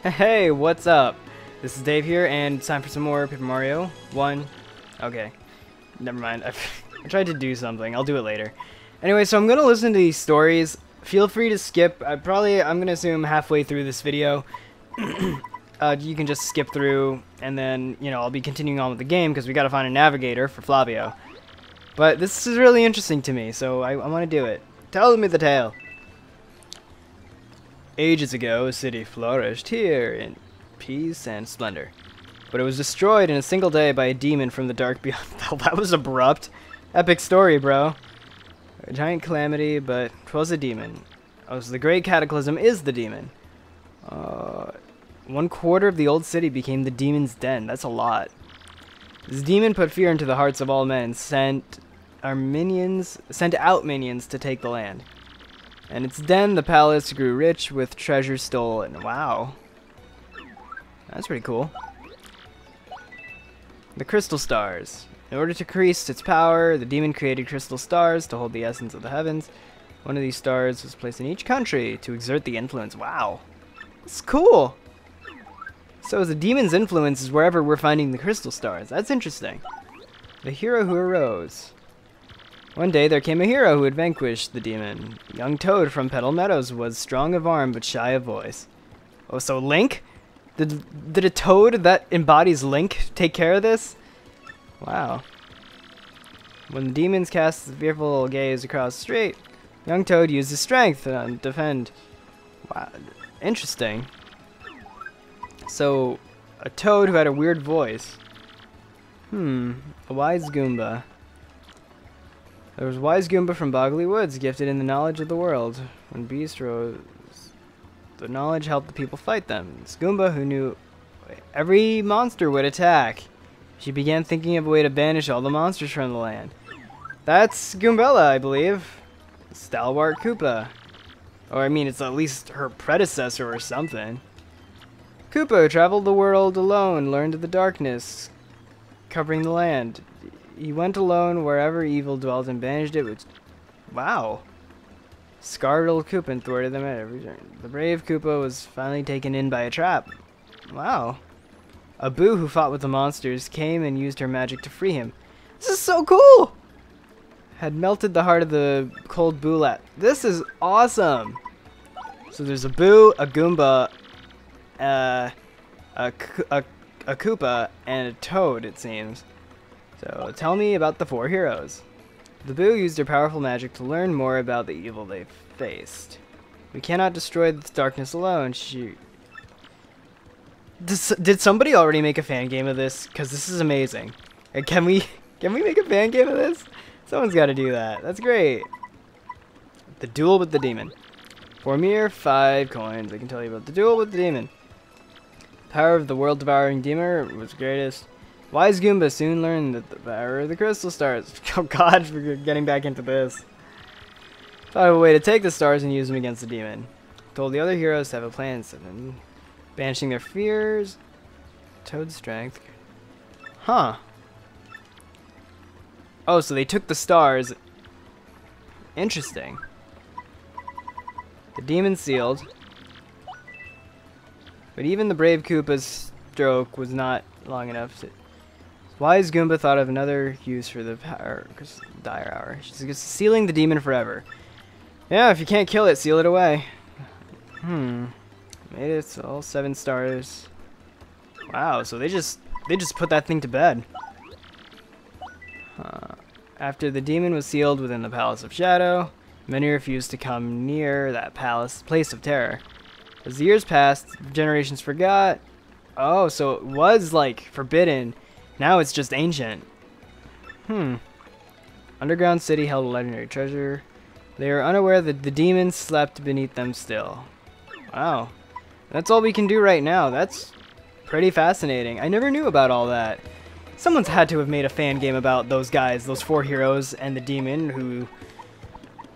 Hey, what's up? This is Dave here, and it's time for some more Paper Mario 1. Okay, never mind. I tried to do something. I'll do it later. Anyway, so I'm gonna listen to these stories. Feel free to skip. I'm gonna assume halfway through this video. You can just skip through, and then, you know, I'll be continuing on with the game because we gotta find a navigator for Flavio. But this is really interesting to me, so I want to do it. Tell me the tale. Ages ago, a city flourished here in peace and splendor. But it was destroyed in a single day by a demon from the dark beyond. That was abrupt. Epic story, bro. A giant calamity, but 'twas a demon. Oh, so the great cataclysm is the demon. 1/4 of the old city became the demon's den. That's a lot. This demon put fear into the hearts of all men and sent out minions to take the land. And its den, the palace, grew rich with treasure stolen. Wow. That's pretty cool. The crystal stars. In order to increase its power, the demon created crystal stars to hold the essence of the heavens. One of these stars was placed in each country to exert the influence. Wow. That's cool. So the demon's influence is wherever we're finding the crystal stars. That's interesting. The hero who arose. One day there came a hero who had vanquished the demon. Young Toad from Petal Meadows was strong of arm but shy of voice. Oh, so Link? Did a toad that embodies Link take care of this? Wow. When the demons cast the fearful gaze across the street, young Toad used his strength to defend. Wow, interesting. So, a toad who had a weird voice. A wise Goomba. There was a wise Goomba from Boggly Woods, gifted in the knowledge of the world. When beasts rose, the knowledge helped the people fight them. This Goomba who knew every monster would attack. She began thinking of a way to banish all the monsters from the land. That's Goombella, I believe. Stalwart Koopa. Or I mean, it's at least her predecessor or something. Koopa traveled the world alone, learned of the darkness covering the land. He went alone wherever evil dwelt and banished it with... Wow. Scarred old Koopa thwarted them at every turn. The brave Koopa was finally taken in by a trap. Wow. A Boo who fought with the monsters came and used her magic to free him. This is so cool! Had melted the heart of the cold Boolat. This is awesome! So there's a Boo, a Goomba, a Koopa, and a Toad, it seems. So, tell me about the 4 heroes. The Boo used her powerful magic to learn more about the evil they faced. We cannot destroy the darkness alone. Did somebody already make a fan game of this? Because this is amazing. Can we make a fan game of this? Someone's got to do that. That's great. The duel with the demon. For mere 5 coins, I can tell you about the duel with the demon. The power of the world-devouring demon was greatest. Wise Goomba soon learned that the power of the crystal stars. Oh god, we're getting back into this. Thought of a way to take the stars and use them against the demon. Told the other heroes to have a plan instead of banishing their fears. Toad's strength. Huh. Oh, so they took the stars. Interesting. The demon sealed. But even the brave Koopa's stroke was not long enough to... Wise Goomba thought of another use for the power, dire hour. She's just sealing the demon forever. Yeah, if you can't kill it, seal it away. Made it all 7 stars. Wow, so they just put that thing to bed. After the demon was sealed within the Palace of Shadow, many refused to come near that place of terror. As the years passed, generations forgot. Oh, so it was like forbidden. Now it's just ancient. Underground city held a legendary treasure. They are unaware that the demons slept beneath them still. Wow. That's all we can do right now. That's pretty fascinating. I never knew about all that. Someone's had to have made a fan game about those guys, those 4 heroes and the demon who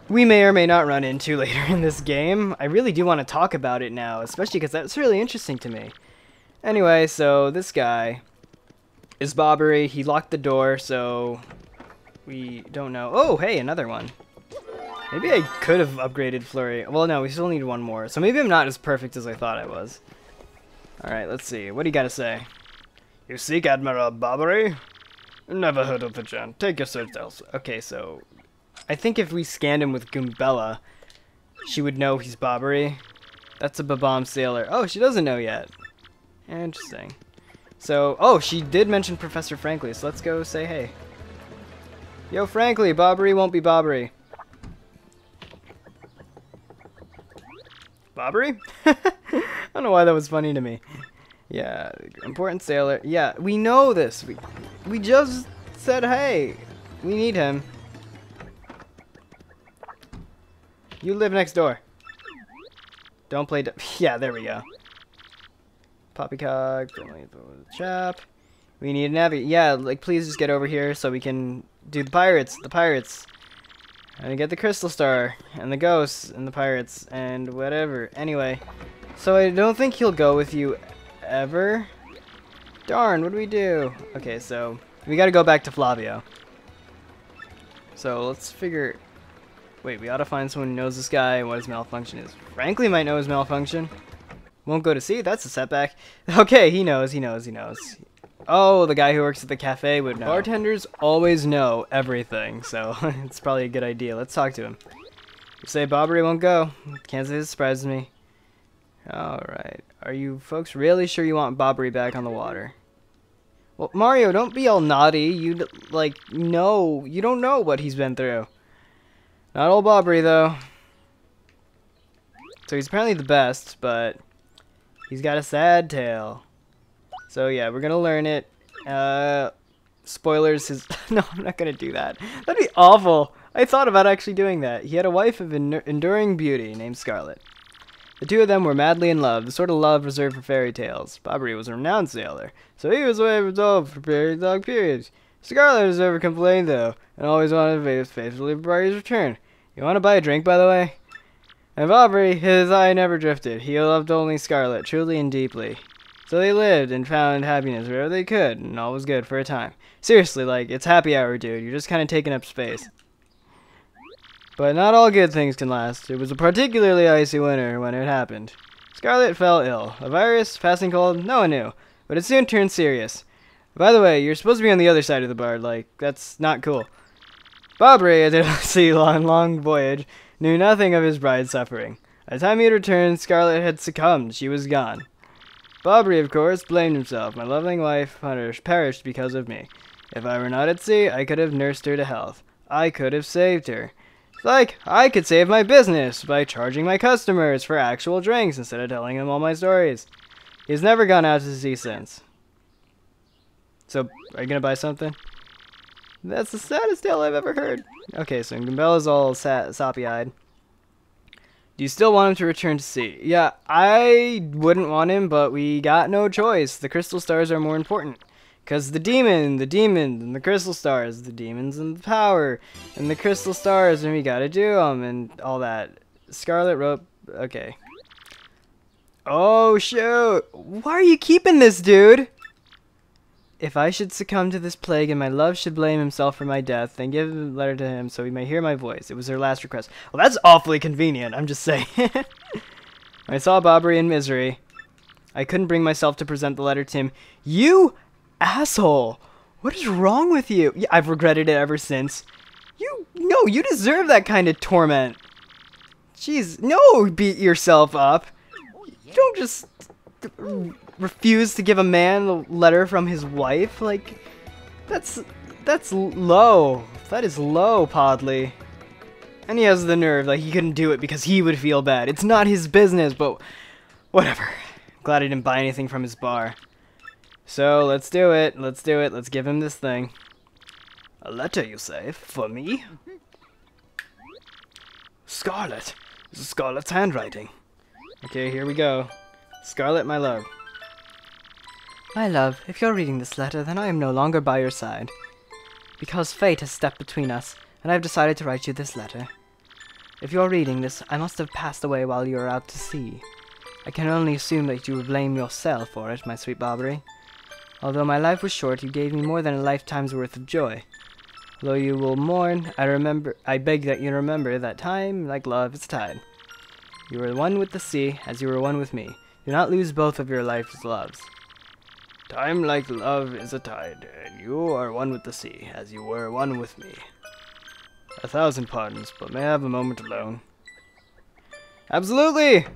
we may or may not run into later in this game. I really do want to talk about it now, especially because that's really interesting to me. Anyway, so this guy is Bobbery. He locked the door, so we don't know. Oh, hey, another one. Maybe I could have upgraded Flurry. Well, no, we still need one more. So maybe I'm not as perfect as I thought I was. Alright, let's see. What do you gotta say? You seek Admiral Barbary? Never heard of the gent. Take your search elsewhere. Okay, so I think if we scanned him with Goombella, she would know he's Barbary. That's a Babam sailor. Oh, she doesn't know yet. Interesting. So, oh, she did mention Professor Frankly, so let's go say hey. Yo, Frankly, Barbary won't be Barbary. Barbary? I don't know why that was funny to me. Yeah, important sailor. Yeah, we know this. We just said hey. We need him. You live next door. Don't play. Yeah, there we go. Poppycock. Chap. We need a navy. Yeah, like please just get over here so we can do the pirates. The pirates. And get the crystal star and the ghosts and the pirates and whatever. Anyway, so I don't think he'll go with you ever. Darn, what do we do? Okay, so we got to go back to Flavio. So let's figure. Wait, we ought to find someone who knows this guy and what his malfunction is. Frankly, might know his malfunction. Won't go to sea. That's a setback. Okay, he knows. He knows. He knows. Oh, the guy who works at the cafe would know. Bartenders always know everything, so it's probably a good idea. Let's talk to him. You say Barbary won't go. Can't say this surprises me. Alright. Are you folks really sure you want Barbary back on the water? Well, Mario, don't be all naughty. You, like, no. You don't know what he's been through. Not old Barbary, though. So he's apparently the best, but he's got a sad tale. So yeah, we're gonna learn it. Spoilers, his... No, I'm not gonna do that. That'd be awful. I thought about actually doing that. He had a wife of enduring beauty named Scarlet. The two of them were madly in love, the sort of love reserved for fairy tales. Barbary was a renowned sailor, so he was away from home for very long periods. Scarlet has never complained, though, and always wanted to faithfully for Barbary's return. You want to buy a drink, by the way? And Barbary, his eye never drifted. He loved only Scarlet, truly and deeply. So they lived and found happiness wherever they could, and all was good for a time. Seriously, like, it's happy hour, dude. You're just kind of taking up space. But not all good things can last. It was a particularly icy winter when it happened. Scarlet fell ill. A virus, passing cold, no one knew. But it soon turned serious. By the way, you're supposed to be on the other side of the bar. Like, that's not cool. Barbary, at the sea-long voyage, knew nothing of his bride's suffering. By the time he had returned, Scarlet had succumbed. She was gone. Barbary, of course, blamed himself. My loving wife perished because of me. If I were not at sea, I could have nursed her to health. I could have saved her. It's like, I could save my business by charging my customers for actual drinks instead of telling them all my stories. He's never gone out to sea since. So, are you gonna buy something? That's the saddest tale I've ever heard. Okay, so Goombella's all soppy-eyed. Do you still want him to return to sea? Yeah, I wouldn't want him, but we got no choice. The crystal stars are more important. Because the demons, and the crystal stars, the demons and the power, and the crystal stars, and we gotta do them, and all that. Scarlet rope, okay. Oh, shoot. Why are you keeping this, dude? If I should succumb to this plague and my love should blame himself for my death, then give a letter to him so he may hear my voice. It was her last request. Well, that's awfully convenient, I'm just saying. When I saw Barbary in misery, I couldn't bring myself to present the letter to him. You asshole! What is wrong with you? Yeah, I've regretted it ever since. No, you deserve that kind of torment. Jeez, no, beat yourself up. You don't just refuse to give a man a letter from his wife. Like, that's low. That is low, Podley. And he has the nerve, like, he couldn't do it because he would feel bad. It's not his business, but whatever. Glad I didn't buy anything from his bar. So, let's do it. Let's do it. Let's give him this thing. A letter, you say? For me? Scarlet. This is Scarlet's handwriting. Okay, here we go. Scarlet, my love. My love, if you're reading this letter, then I am no longer by your side. Because fate has stepped between us, and I have decided to write you this letter. If you're reading this, I must have passed away while you were out to sea. I can only assume that you would blame yourself for it, my sweet Barbary. Although my life was short, you gave me more than a lifetime's worth of joy. Although you will mourn, I beg that you remember that time, like love, is a tide. You were one with the sea, as you were one with me. Do not lose both of your life's loves. Time like love is a tide, and you are one with the sea, as you were one with me. 1,000 pardons, but may I have a moment alone? Absolutely!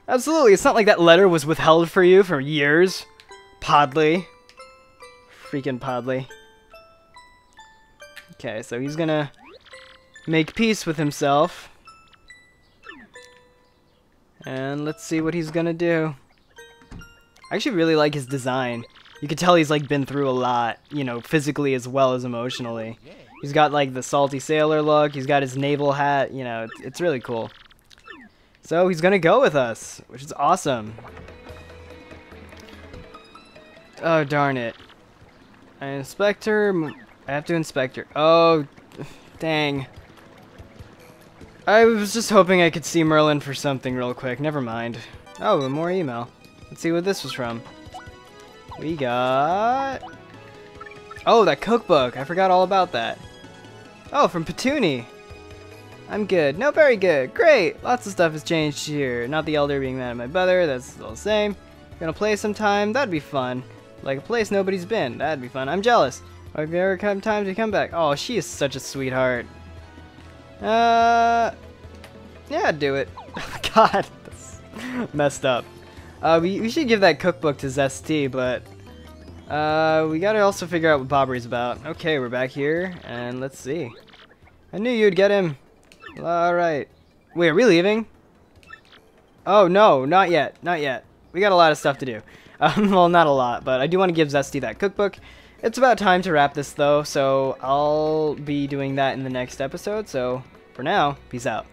Absolutely, it's not like that letter was withheld for you for years. Podley. Freaking Podley. Okay, so he's gonna make peace with himself. And let's see what he's gonna do. I actually really like his design. You can tell he's like been through a lot, you know, physically as well as emotionally. He's got like the salty sailor look, he's got his naval hat, you know, it's really cool. So he's gonna go with us, which is awesome. Oh, darn it. I inspect her. I have to inspect her. Oh, dang. I was just hoping I could see Merlin for something real quick. Never mind. Oh, more email. Let's see what this was from. We got... Oh, that cookbook. I forgot all about that. Oh, from Petuni. I'm good. No, very good. Great. Lots of stuff has changed here. Not the elder being mad at my brother. That's still the same. Gonna play sometime. That'd be fun. Like a place nobody's been. That'd be fun. I'm jealous. Have you ever come time to come back? Oh, she is such a sweetheart. Yeah, do it. God, that's messed up. We should give that cookbook to Zesty, but we gotta also figure out what Bobbery's about. Okay, we're back here, and let's see. I knew you'd get him. Alright. Wait, are we leaving? Oh, no, not yet. Not yet. We got a lot of stuff to do. Well, not a lot, but I do want to give Zesty that cookbook. It's about time to wrap this, though, so I'll be doing that in the next episode. So, for now, peace out.